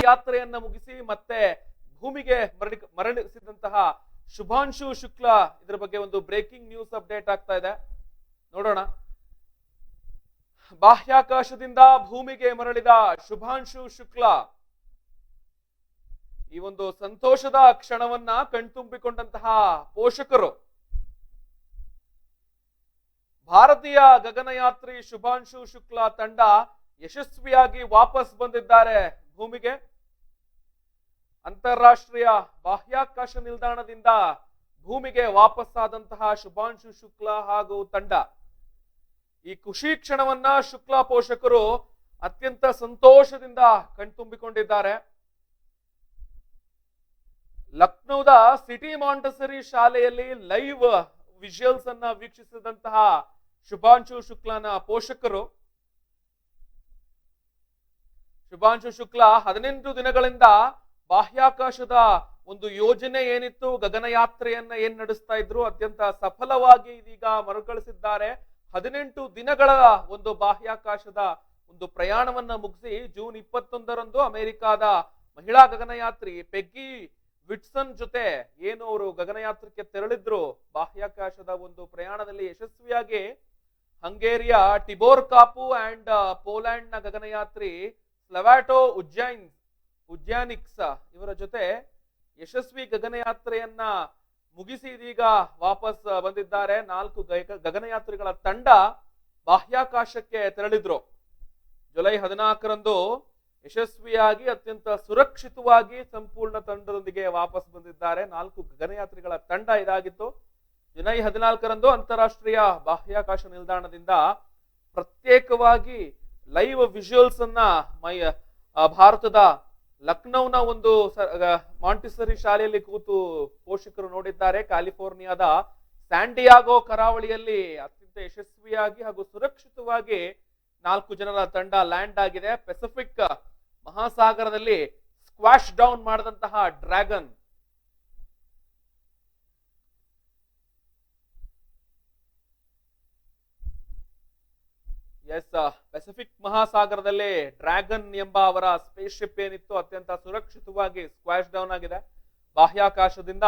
ಯಾತ್ರೆಯನ್ನ ಮುಗಿಸಿ ಮತ್ತೆ ಭೂಮಿಗೆ ಮರಳಿಸಿದಂತಹ ಶುಭಾಂಶು ಶುಕ್ಲಾ, ಇದರ ಬಗ್ಗೆ ಒಂದು ಬ್ರೇಕಿಂಗ್ ನ್ಯೂಸ್ ಅಪ್ಡೇಟ್ ಆಗ್ತಾ ಇದೆ, ನೋಡೋಣ. ಬಾಹ್ಯಾಕಾಶದಿಂದ ಭೂಮಿಗೆ ಮರಳಿದ ಶುಭಾಂಶು ಶುಕ್ಲಾ, ಈ ಒಂದು ಸಂತೋಷದ ಕ್ಷಣವನ್ನ ಕಣ್ತುಂಬಿಕೊಂಡಂತಹ ಪೋಷಕರು ಭಾರತೀಯ ಗಗನಯಾತ್ರಿ ಶುಭಾಂಶು ಶುಕ್ಲಾ ತಂಡ ಯಶಸ್ವಿಯಾಗಿ ವಾಪಸ್ ಬಂದಿದ್ದಾರೆ ಭೂಮಿಗೆ. ಅಂತಾರಾಷ್ಟ್ರೀಯ ಬಾಹ್ಯಾಕಾಶ ನಿಲ್ದಾಣದಿಂದ ಭೂಮಿಗೆ ವಾಪಸ್ಸಾದಂತಹ ಶುಭಾಂಶು ಶುಕ್ಲಾ ಹಾಗೂ ತಂಡ, ಈ ಖುಷಿ ಕ್ಷಣವನ್ನ ಶುಕ್ಲಾ ಪೋಷಕರು ಅತ್ಯಂತ ಸಂತೋಷದಿಂದ ಕಣ್ತುಂಬಿಕೊಂಡಿದ್ದಾರೆ. ಲಕ್ನೋದ ಸಿಟಿ ಮಾಂಟಸರಿ ಶಾಲೆಯಲ್ಲಿ ಲೈವ್ ವಿಜುವಲ್ಸ್ ಅನ್ನ ವೀಕ್ಷಿಸಿದಂತಹ ಶುಭಾಂಶು ಶುಕ್ಲಾನ ಪೋಷಕರು, ಶುಭಾಂಶು ಶುಕ್ಲಾ 18 ದಿನಗಳಿಂದ ಬಾಹ್ಯಾಕಾಶದ ಒಂದು ಯೋಜನೆ ಏನಿತ್ತು, ಗಗನಯಾತ್ರೆಯನ್ನ ಏನ್ ನಡೆಸ್ತಾ ಇದ್ರು, ಅತ್ಯಂತ ಸಫಲವಾಗಿ ಇದೀಗ ಮರುಕಳಿಸಿದ್ದಾರೆ. 18 ದಿನಗಳ ಒಂದು ಬಾಹ್ಯಾಕಾಶದ ಒಂದು ಪ್ರಯಾಣವನ್ನ ಮುಗಿಸಿ ಜೂನ್ 21ರಂದು ಅಮೆರಿಕಾದ ಮಹಿಳಾ ಗಗನಯಾತ್ರಿ ಪೆಗ್ಗಿ ವಿಟ್ಸನ್ ಜೊತೆ ಏನು ಅವರು ಗಗನಯಾತ್ರಕ್ಕೆ ತೆರಳಿದ್ರು, ಬಾಹ್ಯಾಕಾಶದ ಒಂದು ಪ್ರಯಾಣದಲ್ಲಿ ಯಶಸ್ವಿಯಾಗಿ ಹಂಗೇರಿಯ ಟಿಬೋರ್ ಕಾಪು ಅಂಡ್ ಪೋಲ್ಯಾಂಡ್ ನ ಗಗನಯಾತ್ರಿ ಸ್ಲವಾಟೋ ಉಜ್ಯಾನಿಕ್ಸ್ ಇವರ ಜೊತೆ ಯಶಸ್ವಿ ಗಗನಯಾತ್ರೆಯನ್ನ ಮುಗಿಸಿ ಇದೀಗ ವಾಪಸ್ ಬಂದಿದ್ದಾರೆ. 4 ಗಗನಯಾತ್ರಿಗಳ ತಂಡ ಬಾಹ್ಯಾಕಾಶಕ್ಕೆ ತೆರಳಿದ್ರು. ಜುಲೈ 14ರಂದು ಯಶಸ್ವಿಯಾಗಿ ಅತ್ಯಂತ ಸುರಕ್ಷಿತವಾಗಿ ಸಂಪೂರ್ಣ ತಂಡದೊಂದಿಗೆ ವಾಪಸ್ ಬಂದಿದ್ದಾರೆ. 4 ಗಗನಯಾತ್ರಿಗಳ ತಂಡ ಇದಾಗಿತ್ತು. ಜುಲೈ 14ರಂದು ಅಂತಾರಾಷ್ಟ್ರೀಯ ಬಾಹ್ಯಾಕಾಶ ನಿಲ್ದಾಣದಿಂದ ಪ್ರತ್ಯೇಕವಾಗಿ ಲೈವ್ ವಿಜುವಲ್ಸ್ ಅನ್ನ ಭಾರತದ ಲಕ್ನೋನ ಒಂದು ಮಾಂಟಿಸರಿ ಶಾಲೆಯಲ್ಲಿ ಕೂತು ಪೋಷಕರು ನೋಡಿದ್ದಾರೆ. ಕ್ಯಾಲಿಫೋರ್ನಿಯಾದ ಸ್ಯಾಂಡಿಯಾಗೋ ಕರಾವಳಿಯಲ್ಲಿ ಅತ್ಯಂತ ಯಶಸ್ವಿಯಾಗಿ ಹಾಗೂ ಸುರಕ್ಷಿತವಾಗಿ 4 ಜನರ ತಂಡ ಲ್ಯಾಂಡ್ ಆಗಿದೆ. ಪೆಸಿಫಿಕ್ ಮಹಾಸಾಗರದಲ್ಲಿ ಸ್ಕ್ವಾಶ್ ಡೌನ್ ಮಾಡಿದಂತಹ ಡ್ರ್ಯಾಗನ್, ಪೆಸಿಫಿಕ್ ಮಹಾಸಾಗರದಲ್ಲಿ ಡ್ರ್ಯಾಗನ್ ಎಂಬ ಅವರ ಸ್ಪೇಸ್ ಶಿಪ್ ಏನಿತ್ತು ಅತ್ಯಂತ ಸುರಕ್ಷಿತವಾಗಿ ಸ್ಕ್ವಾಶ್ ಡೌನ್ ಆಗಿದೆ. ಬಾಹ್ಯಾಕಾಶದಿಂದ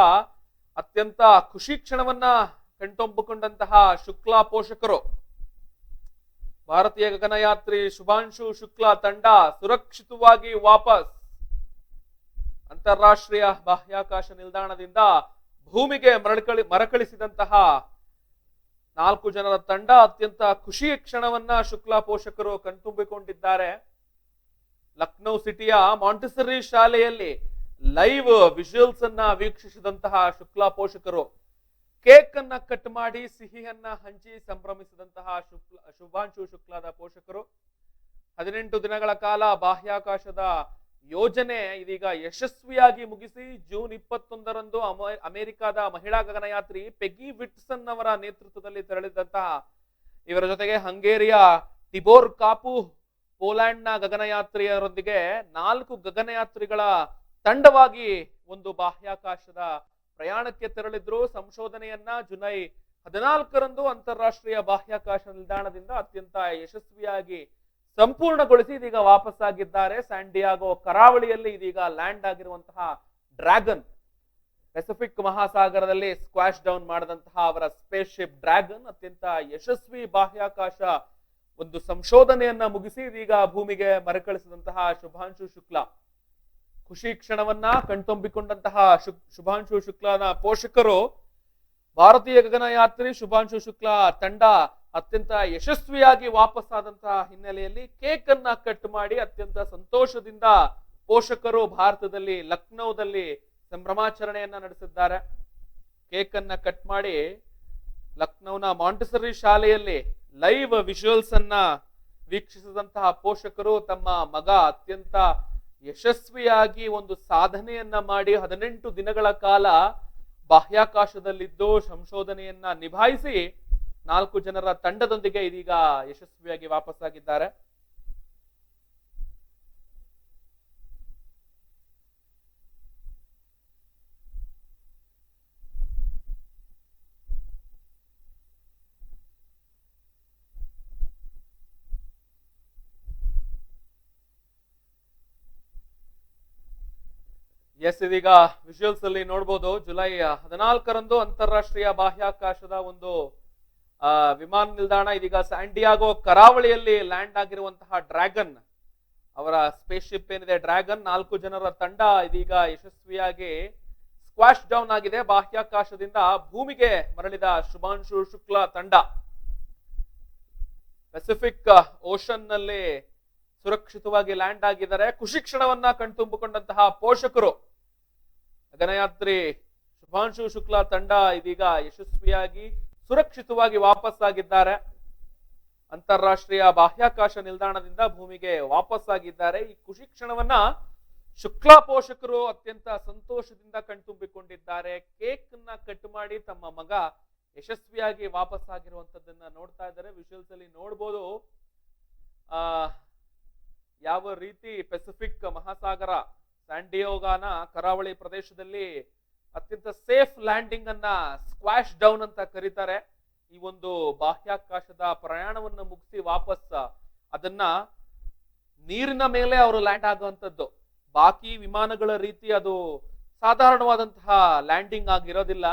ಅತ್ಯಂತ ಖುಷಿ ಕ್ಷಣವನ್ನ ಕಣ್ತುಂಬಿಕೊಂಡಂತಹ ಶುಕ್ಲಾ ಪೋಷಕರು, ಭಾರತೀಯ ಗಗನಯಾತ್ರಿ ಶುಭಾಂಶು ಶುಕ್ಲಾ ತಂಡ ಸುರಕ್ಷಿತವಾಗಿ ವಾಪಸ್ ಅಂತಾರಾಷ್ಟ್ರೀಯ ಬಾಹ್ಯಾಕಾಶ ನಿಲ್ದಾಣದಿಂದ ಭೂಮಿಗೆ ಮರಕಳಿಸಿದಂತಹ 4 ಜನರ ತಂಡ ಅತ್ಯಂತ ಖುಷಿಯ ಕ್ಷಣವನ್ನ ಶುಕ್ಲಾ ಪೋಷಕರು ಕಣ್ತುಂಬಿಕೊಂಡಿದ್ದಾರೆ. ಲಕ್ನೋ ಸಿಟಿಯ ಮಾಂಟಿಸರಿ ಶಾಲೆಯಲ್ಲಿ ಲೈವ್ ವಿಜುವಲ್ಸ್ ಅನ್ನ ವೀಕ್ಷಿಸಿದಂತಹ ಶುಕ್ಲಾ ಪೋಷಕರು ಕೇಕ್ ಅನ್ನ ಕಟ್ ಮಾಡಿ ಸಿಹಿಯನ್ನ ಹಂಚಿ ಸಂಭ್ರಮಿಸಿದಂತಹ ಶುಭಾಂಶು ಶುಕ್ಲಾದ ಪೋಷಕರು 18 ದಿನಗಳ ಕಾಲ ಬಾಹ್ಯಾಕಾಶದ ಯೋಜನೆ ಇದೀಗ ಯಶಸ್ವಿಯಾಗಿ ಮುಗಿಸಿ ಜೂನ್ 21ರಂದು ಅಮೆರಿಕಾದ ಮಹಿಳಾ ಗಗನಯಾತ್ರಿ ಪೆಗ್ಗಿ ವಿಟ್ಸನ್ ಅವರ ನೇತೃತ್ವದಲ್ಲಿ ತೆರಳಿದಂತಹ ಇವರ ಜೊತೆಗೆ ಹಂಗೇರಿಯ ಟಿಬೋರ್ ಕಾಪು ಪೋಲ್ಯಾಂಡ್ ನ ಗಗನಯಾತ್ರಿಯರೊಂದಿಗೆ 4 ಗಗನಯಾತ್ರಿಗಳ ತಂಡವಾಗಿ ಒಂದು ಬಾಹ್ಯಾಕಾಶದ ಪ್ರಯಾಣಕ್ಕೆ ತೆರಳಿದ್ರು. ಸಂಶೋಧನೆಯನ್ನ ಜುಲೈ 14ರಂದು ಅಂತಾರಾಷ್ಟ್ರೀಯ ಬಾಹ್ಯಾಕಾಶ ನಿಲ್ದಾಣದಿಂದ ಅತ್ಯಂತ ಯಶಸ್ವಿಯಾಗಿ ಸಂಪೂರ್ಣಗೊಳಿಸಿ ಇದೀಗ ವಾಪಸ್ಸಾಗಿದ್ದಾರೆ. ಸ್ಯಾಂಡಿಯಾಗೋ ಕರಾವಳಿಯಲ್ಲಿ ಇದೀಗ ಲ್ಯಾಂಡ್ ಆಗಿರುವಂತಹ ಡ್ರ್ಯಾಗನ್, ಪೆಸಿಫಿಕ್ ಮಹಾಸಾಗರದಲ್ಲಿ ಸ್ಕ್ವಾಶ್ ಡೌನ್ ಮಾಡಿದಂತಹ ಅವರ ಸ್ಪೇಸ್ ಶಿಪ್ ಡ್ರ್ಯಾಗನ್ ಅತ್ಯಂತ ಯಶಸ್ವಿ ಬಾಹ್ಯಾಕಾಶ ಒಂದು ಸಂಶೋಧನೆಯನ್ನ ಮುಗಿಸಿ ಇದೀಗ ಭೂಮಿಗೆ ಮರುಕಳಿಸಿದಂತಹ ಶುಭಾಂಶು ಶುಕ್ಲಾ, ಖುಷಿ ಕ್ಷಣವನ್ನ ಕಣ್ತುಂಬಿಕೊಂಡಂತಹ ಶುಭಾಂಶು ಶುಕ್ಲಾನ ಪೋಷಕರು, ಭಾರತೀಯ ಗಗನಯಾತ್ರಿ ಶುಭಾಂಶು ಶುಕ್ಲಾ ತಂಡ ಅತ್ಯಂತ ಯಶಸ್ವಿಯಾಗಿ ವಾಪಸ್ಸಾದಂತಹ ಹಿನ್ನೆಲೆಯಲ್ಲಿ ಕೇಕ್ ಅನ್ನ ಕಟ್ ಮಾಡಿ ಅತ್ಯಂತ ಸಂತೋಷದಿಂದ ಪೋಷಕರು ಭಾರತದಲ್ಲಿ ಲಕ್ನೋದಲ್ಲಿ ಸಂಭ್ರಮಾಚರಣೆಯನ್ನ ನಡೆಸಿದ್ದಾರೆ. ಕೇಕ್ ಅನ್ನ ಕಟ್ ಮಾಡಿ ಲಕ್ನೋನ ಮಾಂಟಿಸರಿ ಶಾಲೆಯಲ್ಲಿ ಲೈವ್ ವಿಜುವಲ್ಸ್ ಅನ್ನ ವೀಕ್ಷಿಸಿದಂತಹ ಪೋಷಕರು ತಮ್ಮ ಮಗ ಅತ್ಯಂತ ಯಶಸ್ವಿಯಾಗಿ ಒಂದು ಸಾಧನೆಯನ್ನ ಮಾಡಿ 18 ದಿನಗಳ ಕಾಲ ಬಾಹ್ಯಾಕಾಶದಲ್ಲಿದ್ದು ಸಂಶೋಧನೆಯನ್ನ ನಿಭಾಯಿಸಿ 4 ಜನರ ತಂಡದೊಂದಿಗೆ ಇದೀಗ ಯಶಸ್ವಿಯಾಗಿ ವಾಪಸ್ಸಾಗಿದ್ದಾರೆ. ಎಸ್, ಇದೀಗ ವಿಜುವಲ್ಸ್ ಅಲ್ಲಿ ನೋಡ್ಬೋದು. ಜುಲೈ 14ರಂದು ಅಂತಾರಾಷ್ಟ್ರೀಯ ಬಾಹ್ಯಾಕಾಶದ ಒಂದು ವಿಮಾನ ನಿಲ್ದಾಣ, ಇದೀಗ ಸ್ಯಾಂಡಿಯಾಗೋ ಕರಾವಳಿಯಲ್ಲಿ ಲ್ಯಾಂಡ್ ಆಗಿರುವಂತಹ ಡ್ರ್ಯಾಗನ್ ಅವರ ಸ್ಪೇಸ್ ಶಿಪ್ ಏನಿದೆ ಡ್ರ್ಯಾಗನ್, 4 ಜನರ ತಂಡ ಇದೀಗ ಯಶಸ್ವಿಯಾಗಿ ಸ್ಕ್ವಾಶ್ ಡೌನ್ ಆಗಿದೆ. ಬಾಹ್ಯಾಕಾಶದಿಂದ ಭೂಮಿಗೆ ಮರಳಿದ ಶುಭಾಂಶು ಶುಕ್ಲಾ ತಂಡ ಪೆಸಿಫಿಕ್ ಓಷನ್ ನಲ್ಲಿ ಸುರಕ್ಷಿತವಾಗಿ ಲ್ಯಾಂಡ್ ಆಗಿದ್ದಾರೆ. ಖುಷಿ ಕ್ಷಣವನ್ನ ಕಣ್ತುಂಬಿಕೊಂಡಂತಹ ಪೋಷಕರು, ಗಗನಯಾತ್ರಿ ಶುಭಾಂಶು ಶುಕ್ಲಾ ತಂಡ ಇದೀಗ ಯಶಸ್ವಿಯಾಗಿ ಸುರಕ್ಷಿತವಾಗಿ ವಾಪಸ್ ಆಗಿದ್ದಾರೆ. ಅಂತಾರಾಷ್ಟ್ರೀಯ ಬಾಹ್ಯಾಕಾಶ ನಿಲ್ದಾಣದಿಂದ ಭೂಮಿಗೆ ವಾಪಸ್ ಆಗಿದ್ದಾರೆ. ಈ ಖುಷಿ ಕ್ಷಣವನ್ನ ಶುಕ್ಲಾ ಪೋಷಕರು ಅತ್ಯಂತ ಸಂತೋಷದಿಂದ ಕಣ್ತುಂಬಿಕೊಂಡಿದ್ದಾರೆ. ಕೇಕ್ ನ ಕಟ್ ಮಾಡಿ ತಮ್ಮ ಮಗ ಯಶಸ್ವಿಯಾಗಿ ವಾಪಸ್ ಆಗಿರುವಂತದ್ದನ್ನ ನೋಡ್ತಾ ಇದ್ದಾರೆ. ವಿಜುವಲ್ಸ್ ಅಲ್ಲಿ ನೋಡ್ಬೋದು ಯಾವ ರೀತಿ ಪೆಸಿಫಿಕ್ ಮಹಾಸಾಗರ ಸ್ಯಾಂಡಿಯಾಗೋನ ಕರಾವಳಿ ಪ್ರದೇಶದಲ್ಲಿ ಅತ್ಯಂತ ಸೇಫ್ ಲ್ಯಾಂಡಿಂಗ್ ಅನ್ನ ಸ್ಕ್ವಾಶ್ ಡೌನ್ ಅಂತ ಕರೀತಾರೆ. ಈ ಒಂದು ಬಾಹ್ಯಾಕಾಶದ ಪ್ರಯಾಣವನ್ನು ಮುಗಿಸಿ ವಾಪಸ್ ಅದನ್ನ ನೀರಿನ ಮೇಲೆ ಅವರು ಲ್ಯಾಂಡ್ ಆಗುವಂಥದ್ದು. ಬಾಕಿ ವಿಮಾನಗಳ ರೀತಿ ಅದು ಸಾಧಾರಣವಾದಂತಹ ಲ್ಯಾಂಡಿಂಗ್ ಆಗಿರೋದಿಲ್ಲ.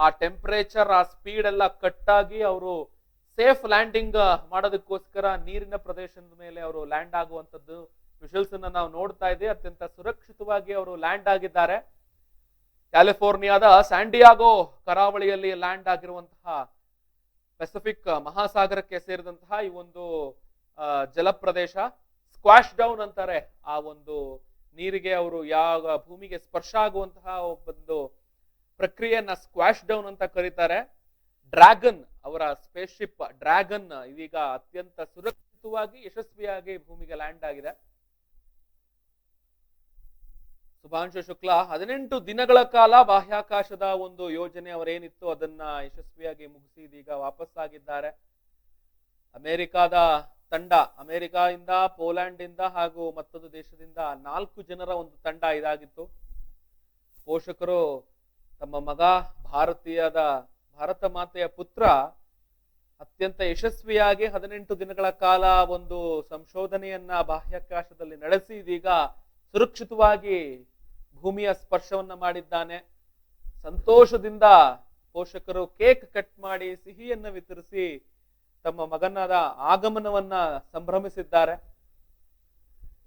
ಆ ಟೆಂಪರೇಚರ್, ಆ ಸ್ಪೀಡ್ ಎಲ್ಲ ಕಟ್ಟಾಗಿ ಅವರು ಸೇಫ್ ಲ್ಯಾಂಡಿಂಗ್ ಮಾಡೋದಕ್ಕೋಸ್ಕರ ನೀರಿನ ಪ್ರದೇಶದ ಮೇಲೆ ಅವರು ಲ್ಯಾಂಡ್ ಆಗುವಂಥದ್ದು ವಿಜುವಲ್ಸ್ ಅನ್ನ ನಾವು ನೋಡ್ತಾ ಇದ್ದೀವಿ. ಅತ್ಯಂತ ಸುರಕ್ಷಿತವಾಗಿ ಅವರು ಲ್ಯಾಂಡ್ ಆಗಿದ್ದಾರೆ. ಕ್ಯಾಲಿಫೋರ್ನಿಯಾದ ಸ್ಯಾಂಡಿಯಾಗೋ ಕರಾವಳಿಯಲ್ಲಿ ಲ್ಯಾಂಡ್ ಆಗಿರುವಂತಹ ಪೆಸಿಫಿಕ್ ಮಹಾಸಾಗರಕ್ಕೆ ಸೇರಿದಂತಹ ಈ ಒಂದು ಜಲಪ್ರದೇಶ ಸ್ಕ್ವಾಶ್ ಡೌನ್ ಅಂತಾರೆ. ಆ ಒಂದು ನೀರಿಗೆ ಅವರು ಯಾವ ಭೂಮಿಗೆ ಸ್ಪರ್ಶ ಆಗುವಂತಹ ಒಂದು ಪ್ರಕ್ರಿಯೆಯನ್ನ ಸ್ಕ್ವಾಶ್ ಡೌನ್ ಅಂತ ಕರೀತಾರೆ. ಡ್ರ್ಯಾಗನ್ ಅವರ ಸ್ಪೇಸ್ ಶಿಪ್ ಡ್ರ್ಯಾಗನ್ ಇದೀಗ ಅತ್ಯಂತ ಸುರಕ್ಷಿತವಾಗಿ ಯಶಸ್ವಿಯಾಗಿ ಭೂಮಿಗೆ ಲ್ಯಾಂಡ್ ಆಗಿದೆ. ಶುಭಾಂಶು ಶುಕ್ಲಾ 18 ದಿನಗಳ ಕಾಲ ಬಾಹ್ಯಾಕಾಶದ ಒಂದು ಯೋಜನೆ ಅವರೇನಿತ್ತು ಅದನ್ನ ಯಶಸ್ವಿಯಾಗಿ ಮುಗಿಸಿ ಇದೀಗ ವಾಪಸ್ ಆಗಿದ್ದಾರೆ. ಅಮೆರಿಕಾದ ತಂಡ, ಅಮೆರಿಕಾದಿಂದ, ಪೋಲ್ಯಾಂಡ್ ಇಂದ ಹಾಗೂ ಮತ್ತೊಂದು ದೇಶದಿಂದ 4 ಜನರ ಒಂದು ತಂಡ ಇದಾಗಿತ್ತು. ಪೋಷಕರು ತಮ್ಮ ಮಗ ಭಾರತ ಮಾತೆಯ ಪುತ್ರ ಅತ್ಯಂತ ಯಶಸ್ವಿಯಾಗಿ 18 ದಿನಗಳ ಕಾಲ ಒಂದು ಸಂಶೋಧನೆಯನ್ನ ಬಾಹ್ಯಾಕಾಶದಲ್ಲಿ ನಡೆಸಿ ಇದೀಗ ಸುರಕ್ಷಿತವಾಗಿ ಭೂಮಿಯ ಸ್ಪರ್ಶವನ್ನ ಮಾಡಿದ್ದಾನೆ. ಸಂತೋಷದಿಂದ ಪೋಷಕರು ಕೇಕ್ ಕಟ್ ಮಾಡಿ ಸಿಹಿಯನ್ನ ವಿತರಿಸಿ ತಮ್ಮ ಮಗನದ ಆಗಮನವನ್ನ ಸಂಭ್ರಮಿಸಿದ್ದಾರೆ.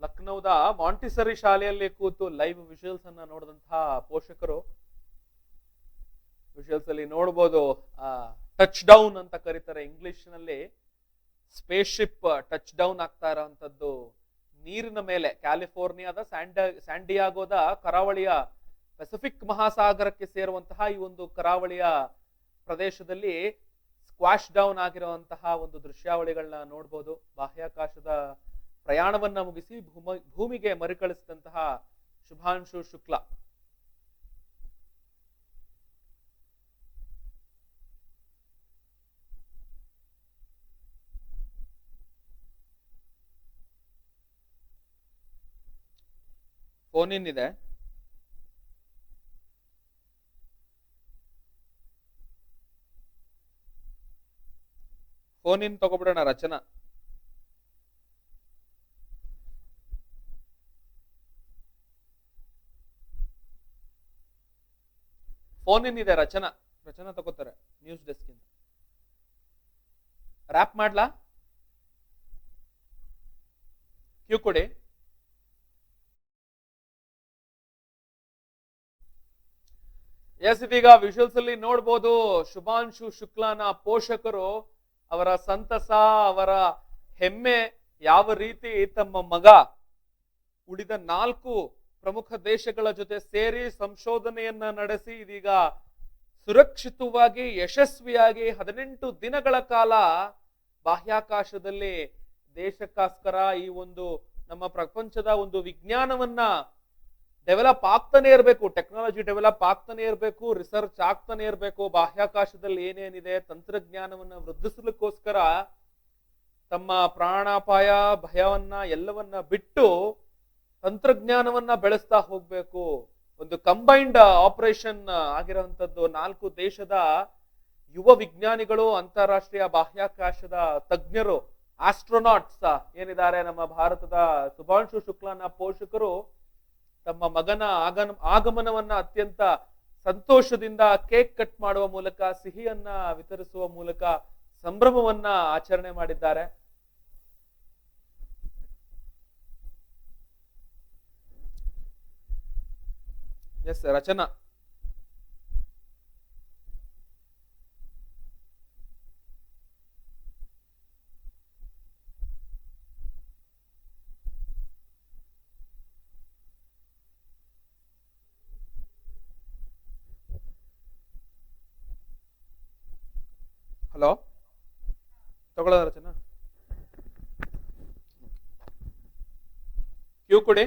ಲಕ್ನೋದ ಮಾಂಟಿಸರಿ ಶಾಲೆಯಲ್ಲಿ ಕೂತು ಲೈವ್ ವಿಜುವಲ್ಸ್ ಅನ್ನ ನೋಡಿದಂತಹ ಪೋಷಕರು ವಿಜುವಲ್ಸ್ ಅಲ್ಲಿ ನೋಡ್ಬೋದು. ಟಚ್ ಡೌನ್ ಅಂತ ಕರೀತಾರೆ ಇಂಗ್ಲಿಷ್ ನಲ್ಲಿ. ಸ್ಪೇಸ್ ಶಿಪ್ ಟಚ್ ಡೌನ್ ಆಗ್ತಾ ಇರೋಂಥದ್ದು ನೀರಿನ ಮೇಲೆ, ಕ್ಯಾಲಿಫೋರ್ನಿಯಾದ ಸ್ಯಾಂಡಿಯಾಗೋದ ಕರಾವಳಿಯ ಪೆಸಿಫಿಕ್ ಮಹಾಸಾಗರಕ್ಕೆ ಸೇರುವಂತಹ ಈ ಒಂದು ಕರಾವಳಿಯ ಪ್ರದೇಶದಲ್ಲಿ ಸ್ಕ್ವಾಶ್ ಡೌನ್ ಆಗಿರುವಂತಹ ಒಂದು ದೃಶ್ಯಾವಳಿಗಳನ್ನ ನೋಡ್ಬೋದು. ಬಾಹ್ಯಾಕಾಶದ ಪ್ರಯಾಣವನ್ನ ಮುಗಿಸಿ ಭೂಮಿಗೆ ಮರುಕಳಿಸಿದಂತಹ ಶುಭಾಂಶು ಶುಕ್ಲಾ. ಫೋನ್ ಇನ್ ಇದೆ. Phone in ತಗೊಬಿಡೋಣ Rachana. Phone in ಇದೆ ರಚನಾ ತಗೋತಾರೆ ನ್ಯೂಸ್ ಡೆಸ್ಕ್ ಇಂದ. ರ್ಯಾಪ್ ಮಾಡ್ಲಾ? ಕ್ಯೂ ಕೊಡಿ. ಎಸ್, ಇದೀಗ ವಿಜುವಲ್ಸ್ ಅಲ್ಲಿ ನೋಡ್ಬೋದು ಶುಭಾಂಶು ಶುಕ್ಲಾನ ಪೋಷಕರು ಅವರ ಸಂತಸ, ಅವರ ಹೆಮ್ಮೆ, ಯಾವ ರೀತಿ ತಮ್ಮ ಮಗ ಉಳಿದ 4 ಪ್ರಮುಖ ದೇಶಗಳ ಜೊತೆ ಸೇರಿ ಸಂಶೋಧನೆಯನ್ನ ನಡೆಸಿ ಇದೀಗ ಸುರಕ್ಷಿತವಾಗಿ ಯಶಸ್ವಿಯಾಗಿ 18 ದಿನಗಳ ಕಾಲ ಬಾಹ್ಯಾಕಾಶದಲ್ಲಿ ದೇಶಕ್ಕೋಸ್ಕರ ಈ ಒಂದು ನಮ್ಮ ಪ್ರಪಂಚದ ಒಂದು ವಿಜ್ಞಾನವನ್ನ ಡೆವಲಪ್ ಆಗ್ತಾನೆ ಇರಬೇಕು, ಟೆಕ್ನಾಲಜಿ ಡೆವಲಪ್ ಆಗ್ತಾನೆ ಇರಬೇಕು, ರಿಸರ್ಚ್ ಆಗ್ತಾನೆ ಇರಬೇಕು. ಬಾಹ್ಯಾಕಾಶದಲ್ಲಿ ಏನೇನಿದೆ ತಂತ್ರಜ್ಞಾನವನ್ನ ವೃದ್ಧಿಸಲಿಕ್ಕೋಸ್ಕರ ತಮ್ಮ ಪ್ರಾಣಾಪಾಯ ಭಯವನ್ನ ಎಲ್ಲವನ್ನ ಬಿಟ್ಟು ತಂತ್ರಜ್ಞಾನವನ್ನ ಬೆಳೆಸ್ತಾ ಹೋಗ್ಬೇಕು. ಒಂದು ಕಂಬೈನ್ಡ್ ಆಪರೇಷನ್ ಆಗಿರುವಂತದ್ದು 4 ದೇಶದ ಯುವ ವಿಜ್ಞಾನಿಗಳು, ಅಂತಾರಾಷ್ಟ್ರೀಯ ಬಾಹ್ಯಾಕಾಶದ ತಜ್ಞರು, ಆಸ್ಟ್ರೋನಾಟ್ಸ್ ಏನಿದ್ದಾರೆ ನಮ್ಮ ಭಾರತದ ಶುಭಾಂಶು ಶುಕ್ಲಾನ ಪೋಷಕರು ತಮ್ಮ ಮಗನ ಆಗಮನವನ್ನ ಅತ್ಯಂತ ಸಂತೋಷದಿಂದ ಕೇಕ್ ಕಟ್ ಮಾಡುವ ಮೂಲಕ, ಸಿಹಿಯನ್ನ ವಿತರಿಸುವ ಮೂಲಕ ಸಂಭ್ರಮವನ್ನ ಆಚರಣೆ ಮಾಡಿದ್ದಾರೆ. ಎಸ್ ರಚನಾ. ಹಲೋ, ತಗೊಳ್ಳೋದ ರಚನಾ? ಕ್ಯೂ ಕೊಡಿ.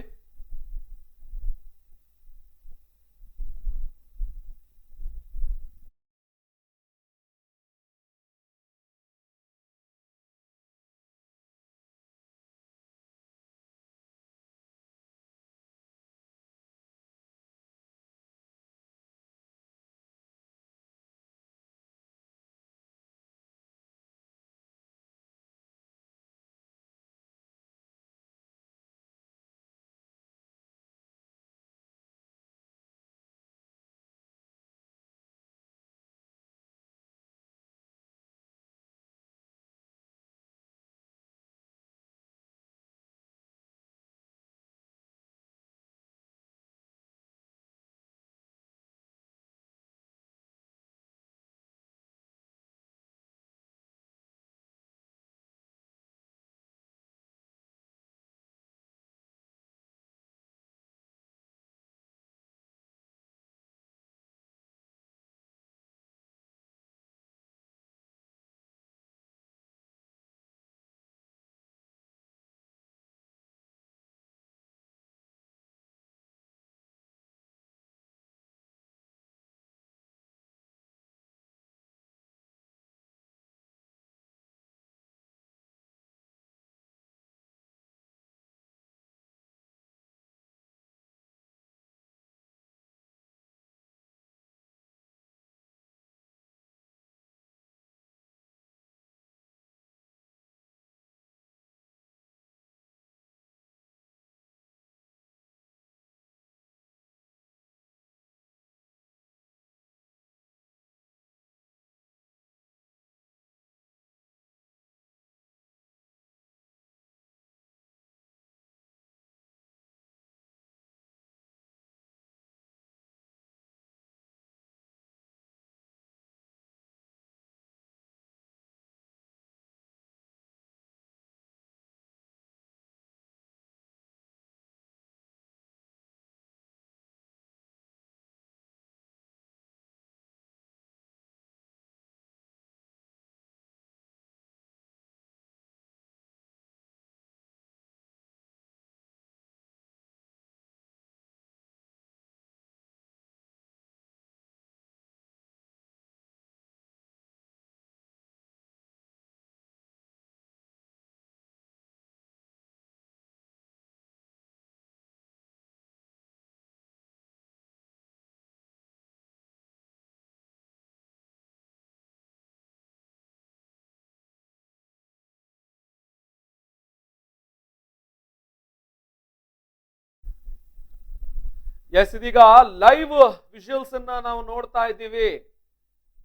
ಎಸ್, ಇದೀಗ ಲೈವ್ ವಿಜುವಲ್ಸ್ ಅನ್ನ ನಾವು ನೋಡ್ತಾ ಇದ್ದೀವಿ.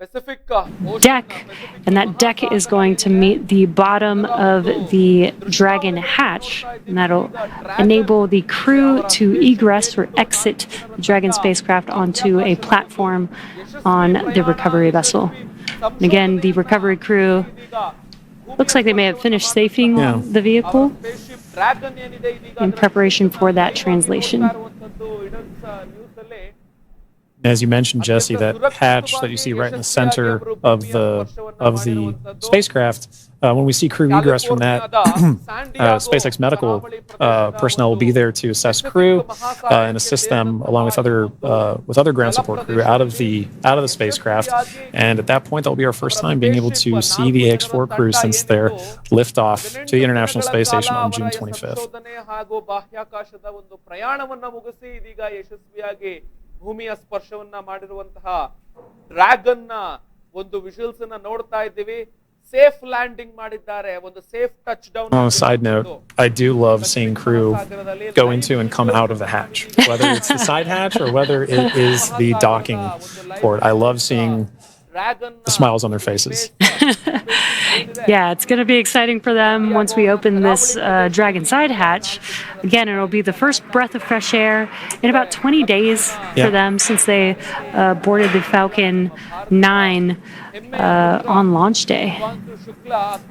Pacific deck, and that deck is going to meet the bottom of the Dragon hatch, and that'll enable the crew to egress or exit the Dragon spacecraft onto a platform on the recovery vessel. And again, the recovery crew looks like they may have finished safing the vehicle in preparation for that translation. As you mentioned, Jesse, that hatch that you see right in the center of the spacecraft, when we see crew egress from that, SpaceX medical personnel will be there to assess crew and assist them along with other ground support crew out of the spacecraft. And at that point, that will be our first time being able to see the AX-4 crew since their liftoff to the International Space Station on June 25th. ಭೂಮಿಯ ಸ್ಪರ್ಶವನ್ನ ಮಾಡಿರುವಂತಹ dragon ನ ಒಂದು visuals ಅನ್ನ ನೋಡ್ತಾ ಇದ್ದೀವಿ. Safe landing ಮಾಡಿದ್ದಾರೆ, ಒಂದು safe touch down. On a side note, I do love seeing crew go into and come out of the hatch, whether it's the side hatch or whether it is the docking port. I love seeing the smiles on their faces. Yeah, it's going to be exciting for them once we open this Dragon side hatch. Again, it'll be the first breath of fresh air in about 20 days for Yeah. them since they boarded the Falcon 9 on launch day.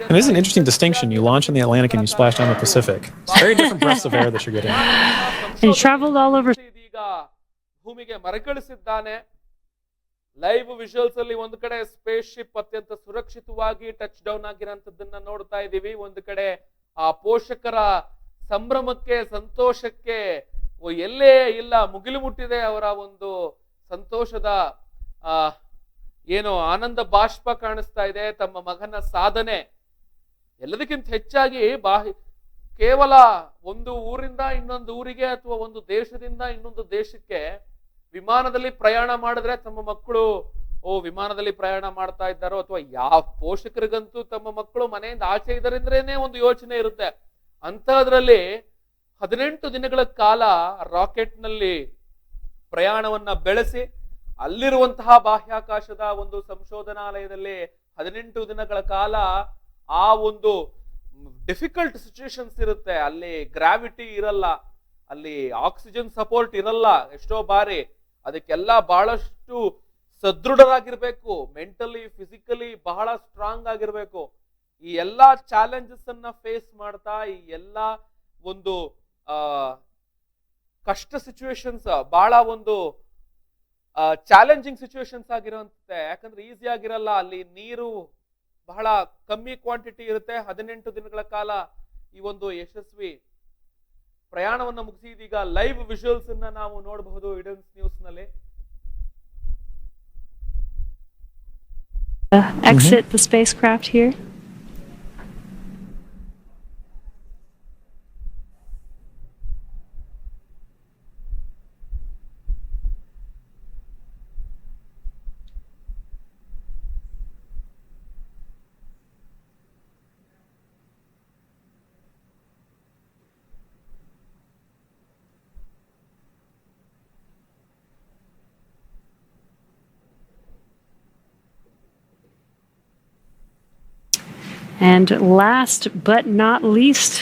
And this is an interesting distinction. You launch in the Atlantic and you splash down the Pacific. It's very different breaths of air that you're getting. And he traveled all over. ಇದೀಗ ಭೂಮಿಗೆ ಮರಕಳಿಸಿದ್ದಾನೆ. Live visuals ಅಲ್ಲಿ ಒಂದು ಕಡೆ space ship ಅತ್ಯಂತ ಸುರಕ್ಷಿತವಾಗಿ touch down ಆಗಿರೋಂಥದ್ದನ್ನ ನೋಡ್ತಾ ಇದೀವಿ. ಒಂದು ಕಡೆ ಆ ಪೋಷಕರ ಸಂಭ್ರಮಕ್ಕೆ, ಸಂತೋಷಕ್ಕೆ ಎಲ್ಲೇ ಇಲ್ಲ, ಮುಗಿಲು ಮುಟ್ಟಿದೆ ಅವರ ಒಂದು ಸಂತೋಷದ ಏನು ಆನಂದ ಬಾಷ್ಪ ಕಾಣಿಸ್ತಾ ಇದೆ. ತಮ್ಮ ಮಗನ ಸಾಧನೆ ಎಲ್ಲದಕ್ಕಿಂತ ಹೆಚ್ಚಾಗಿ ಕೇವಲ ಒಂದು ಊರಿಂದ ಇನ್ನೊಂದು ಊರಿಗೆ ಅಥವಾ ಒಂದು ದೇಶದಿಂದ ಇನ್ನೊಂದು ದೇಶಕ್ಕೆ ವಿಮಾನದಲ್ಲಿ ಪ್ರಯಾಣ ಮಾಡಿದ್ರೆ ತಮ್ಮ ಮಕ್ಕಳು ವಿಮಾನದಲ್ಲಿ ಪ್ರಯಾಣ ಮಾಡ್ತಾ ಇದ್ದಾರೋ, ಅಥವಾ ಯಾವ ಪೋಷಕರಿಗಂತೂ ತಮ್ಮ ಮಕ್ಕಳು ಮನೆಯಿಂದ ಆಚೆ ಇದ್ದಾರೆಂದ್ರೇನೆ ಒಂದು ಯೋಚನೆ ಇರುತ್ತೆ. ಅಂತಹದ್ರಲ್ಲಿ 18 ದಿನಗಳ ಕಾಲ ರಾಕೆಟ್ ನಲ್ಲಿ ಪ್ರಯಾಣವನ್ನ ಬೆಳೆಸಿ ಅಲ್ಲಿರುವಂತಹ ಬಾಹ್ಯಾಕಾಶದ ಒಂದು ಸಂಶೋಧನಾಲಯದಲ್ಲಿ 18 ದಿನಗಳ ಕಾಲ ಆ ಒಂದು ಡಿಫಿಕಲ್ಟ್ ಸಿಚುವೇಶನ್ಸ್ ಇರುತ್ತೆ. ಅಲ್ಲಿ ಗ್ರಾವಿಟಿ ಇರಲ್ಲ, ಅಲ್ಲಿ ಆಕ್ಸಿಜನ್ ಸಪೋರ್ಟ್ ಇರಲ್ಲ ಎಷ್ಟೋ ಬಾರಿ. ಅದಕ್ಕೆಲ್ಲ ಬಹಳಷ್ಟು ಸದೃಢರಾಗಿರ್ಬೇಕು, ಮೆಂಟಲಿ ಫಿಸಿಕಲಿ ಬಹಳ ಸ್ಟ್ರಾಂಗ್ ಆಗಿರ್ಬೇಕು. ಈ ಎಲ್ಲಾ ಚಾಲೆಂಜಸ್ ಅನ್ನ ಫೇಸ್ ಮಾಡ್ತಾ ಈ ಎಲ್ಲಾ ಒಂದು ಕಷ್ಟ ಸಿಚುವೇಶನ್ಸ್, ಬಹಳ ಒಂದು ಚಾಲೆಂಜಿಂಗ್ ಸಿಚುವೇಶನ್ಸ್ ಆಗಿರುವಂತೆ. ಯಾಕಂದ್ರೆ ಈಸಿ ಆಗಿರಲ್ಲ, ಅಲ್ಲಿ ನೀರು ಬಹಳ ಕಮ್ಮಿ ಕ್ವಾಂಟಿಟಿ ಇರುತ್ತೆ. 18 ದಿನಗಳ ಕಾಲ ಈ ಒಂದು ಯಶಸ್ವಿ ಪ್ರಯಾಣವನ್ನ ಮುಗಿಸಿ ಇದೀಗ ಲೈವ್ ವಿಜುವಲ್ಸ್ ಅನ್ನ ನಾವು ನೋಡಬಹುದು ಇಡನ್ಸ್ ನ್ಯೂಸ್ ನಲ್ಲಿ. Exit the spacecraft here. And last but not least,